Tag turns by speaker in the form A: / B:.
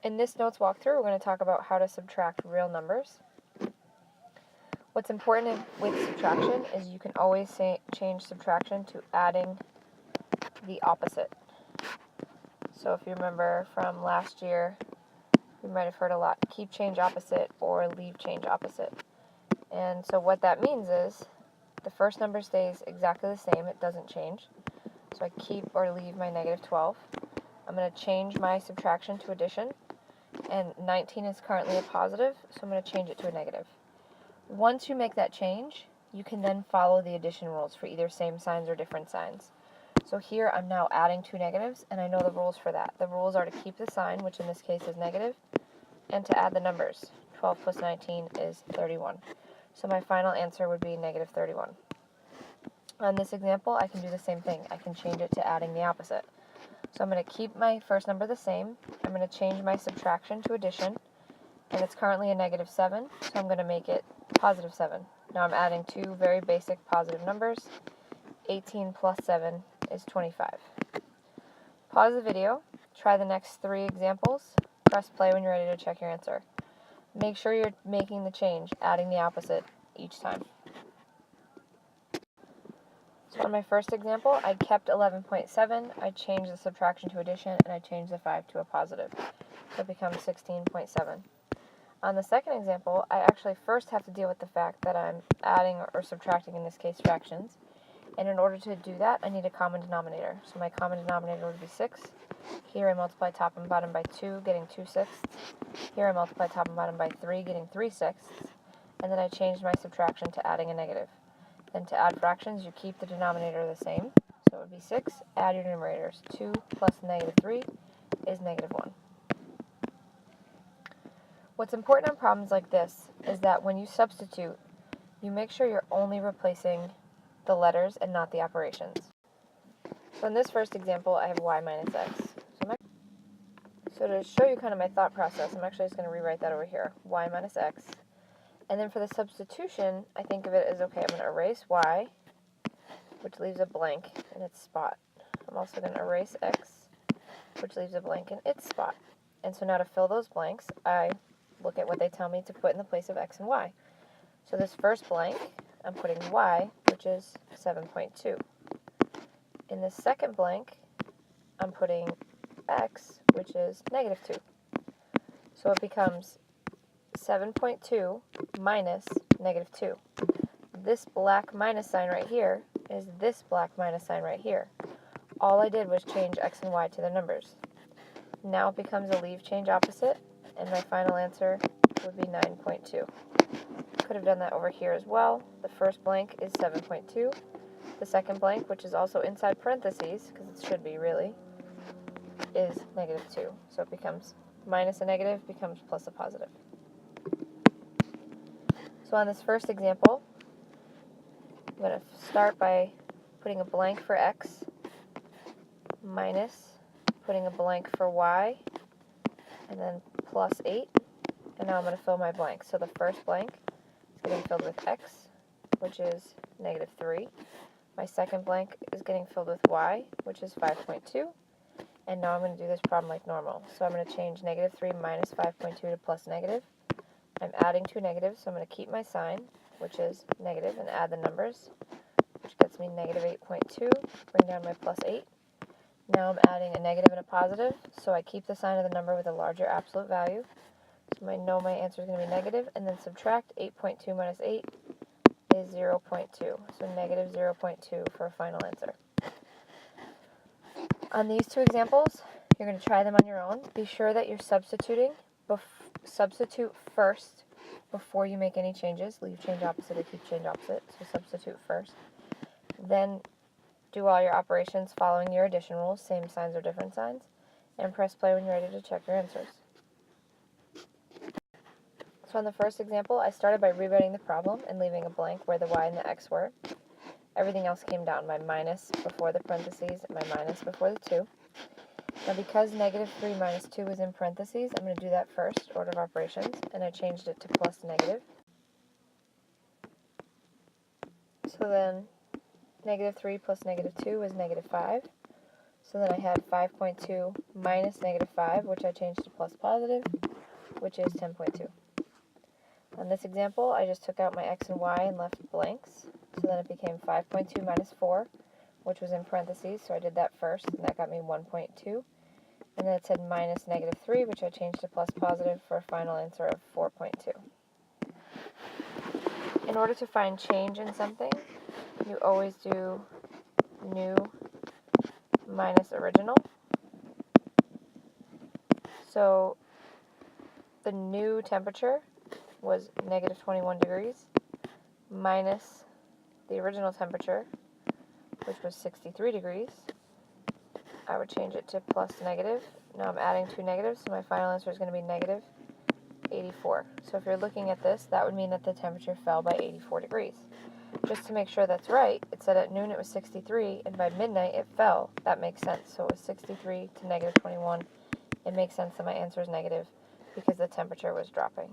A: In this notes walkthrough, we're going to talk about how to subtract real numbers. What's important with subtraction is you can always change subtraction to adding the opposite. So if you remember from last year, you might have heard a lot, keep change opposite or leave change opposite. And so what that means is the first number stays exactly the same, it doesn't change. So I keep or leave my negative 12. I'm going to change my subtraction to addition, and 19 is currently a positive, so I'm going to change it to a negative. Once you make that change, you can then follow the addition rules for either same signs or different signs. So here I'm now adding two negatives, and I know the rules for that. The rules are to keep the sign, which in this case is negative, and to add the numbers. 12 plus 19 is 31. So my final answer would be negative 31. On this example, I can do the same thing. I can change it to adding the opposite. So I'm going to keep my first number the same. I'm going to change my subtraction to addition, and it's currently a negative 7, so I'm going to make it positive 7. Now I'm adding two very basic positive numbers. 18 plus 7 is 25. Pause the video, try the next 3 examples, press play when you're ready to check your answer. Make sure you're making the change, adding the opposite each time. So on my first example, I kept 11.7, I changed the subtraction to addition, and I changed the 5 to a positive. So it becomes 16.7. On the second example, I actually first have to deal with the fact that I'm adding or subtracting, in this case, fractions. And in order to do that, I need a common denominator. So my common denominator would be 6. Here I multiply top and bottom by 2, getting 2 sixths. Here I multiply top and bottom by 3, getting 3 sixths. And then I changed my subtraction to adding a negative. Then to add fractions, you keep the denominator the same. So it would be 6, add your numerators. 2 plus negative 3 is negative 1. What's important on problems like this is that when you substitute, you make sure you're only replacing the letters and not the operations. So in this first example, I have y minus x. So to show you kind of my thought process, I'm actually just going to rewrite that over here, y minus x. And then for the substitution, I think of it as, okay, I'm going to erase y, which leaves a blank in its spot. I'm also going to erase x, which leaves a blank in its spot. And so now to fill those blanks, I look at what they tell me to put in the place of x and y. So this first blank, I'm putting y, which is 7.2. In this second blank, I'm putting x, which is negative 2. So it becomes 7.2 minus negative 2. This black minus sign right here is this black minus sign right here. All I did was change x and y to the numbers. Now it becomes a leave change opposite, and my final answer would be 9.2. Could have done that over here as well. The first blank is 7.2. The second blank, which is also inside parentheses, because it should be really, is negative 2. So it becomes minus a negative becomes plus a positive. So on this first example, I'm going to start by putting a blank for x, minus putting a blank for y, and then plus 8. And now I'm going to fill my blank. So the first blank is getting filled with x, which is negative 3. My second blank is getting filled with y, which is 5.2. And now I'm going to do this problem like normal. So I'm going to change negative 3 minus 5.2 to plus negative. I'm adding two negatives, so I'm going to keep my sign, which is negative, and add the numbers, which gets me negative 8.2, bring down my plus 8. Now I'm adding a negative and a positive, so I keep the sign of the number with a larger absolute value. So I know my answer is going to be negative, and then subtract 8.2 minus 8 is 0.2. So negative 0.2 for a final answer. On these two examples, you're going to try them on your own. Be sure that you're substituting. Substitute first before you make any changes. Leave change opposite or keep change opposite. So substitute first. Then do all your operations following your addition rules, same signs or different signs, and press play when you're ready to check your answers. So on the first example, I started by rewriting the problem and leaving a blank where the y and the x were. Everything else came down, my minus before the parentheses and my minus before the 2. Now because negative 3 minus 2 is in parentheses, I'm going to do that first, order of operations, and I changed it to plus negative. So then negative 3 plus negative 2 is negative 5. So So then I had 5.2 minus negative 5, which I changed to plus positive, which is 10.2. On this example, I just took out my x and y and left blanks. So then it became 5.2 minus 4, which was in parentheses, so I did that first, and that got me 1.2. And then it said minus negative 3, which I changed to plus positive for a final answer of 4.2. In order to find change in something, you always do new minus original. So the new temperature was negative 21 degrees minus the original temperature, which was 63 degrees. I would change it to plus negative. Now I'm adding two negatives, so my final answer is going to be negative 84. So if you're looking at this, that would mean that the temperature fell by 84 degrees. Just to make sure that's right, it said at noon it was 63, and by midnight it fell. That makes sense. So it was 63 to negative 21. It makes sense that my answer is negative because the temperature was dropping.